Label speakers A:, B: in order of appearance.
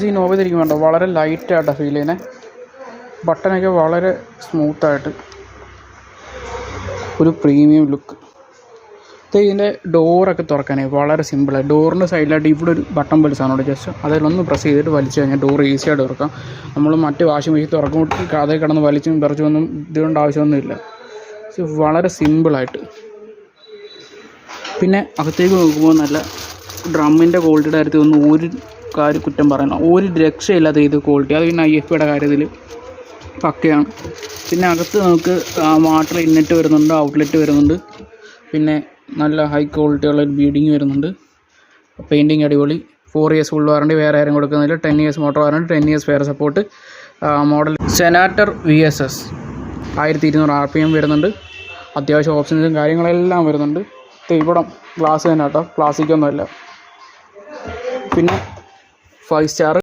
A: ഈ നോബ് തിരിക്കുന്നുണ്ടോ, വളരെ ലൈറ്റായിട്ടാണ് ഫീൽ ചെയ്യുന്നത്. ബട്ടണൊക്കെ വളരെ സ്മൂത്തായിട്ട് ഒരു പ്രീമിയം ലുക്ക്. ഇതിൻ്റെ ഡോറൊക്കെ തുറക്കാനേ വളരെ സിമ്പിളാണ്. ഡോറിൻ്റെ സൈഡിലായിട്ട് ഇവിടെ ഒരു ബട്ടൺ പോലെ സാധനമുണ്ട്. ജസ്റ്റ് അതിലൊന്ന് പ്രസ് ചെയ്തിട്ട് വലിച്ചു കഴിഞ്ഞാൽ ഡോർ ഈസിയായിട്ട് തുറക്കാം. നമ്മൾ മറ്റ് വാഷിംഗ് മെഷീൻ തുറക്കുമ്പോൾ അതേ കിടന്ന് വലിച്ചും പറിച്ചൊന്നും ഇതുകൊണ്ട് ആവശ്യമൊന്നുമില്ല. വളരെ സിമ്പിളായിട്ട്. പിന്നെ അകത്തേക്ക് നോക്കുമ്പോൾ നല്ല ഡ്രമ്മിൻ്റെ ക്വാളിറ്റിയുടെ കാര്യത്തിൽ ഒന്നും ഒരു കാര്യം കുറ്റം പറയണം, ഒരു രക്ഷയില്ലാത്ത ഇത് ക്വാളിറ്റി. അത് പിന്നെ IFBയുടെ കാര്യത്തിൽ പക്കയാണ്. പിന്നെ അകത്ത് നമുക്ക് വാട്ടർ ഇൻലെറ്റ് വരുന്നുണ്ട്, ഔട്ട്ലെറ്റ് വരുന്നുണ്ട്. പിന്നെ നല്ല ഹൈ ക്വാളിറ്റിയുള്ള ഒരു ബീഡിങ് വരുന്നുണ്ട്. പെയിൻറ്റിങ് അടിപൊളി. 4 years ഫുൾ വാറണ്ടി, വേറെ ആരും കൊടുക്കുന്നില്ല. 10 years motor warranty, 10 years fair support. Model സെനാറ്റർ VSS 1200 RPM വരുന്നുണ്ട്. അത്യാവശ്യം ഓപ്ഷൻസും കാര്യങ്ങളെല്ലാം വരുന്നുണ്ട്. ഇവിടെ ഗ്ലാസ് തന്നെ കേട്ടോ, പ്ലാസ്റ്റിക് ഒന്നുമല്ല. പിന്നെ 5 സ്റ്റാർ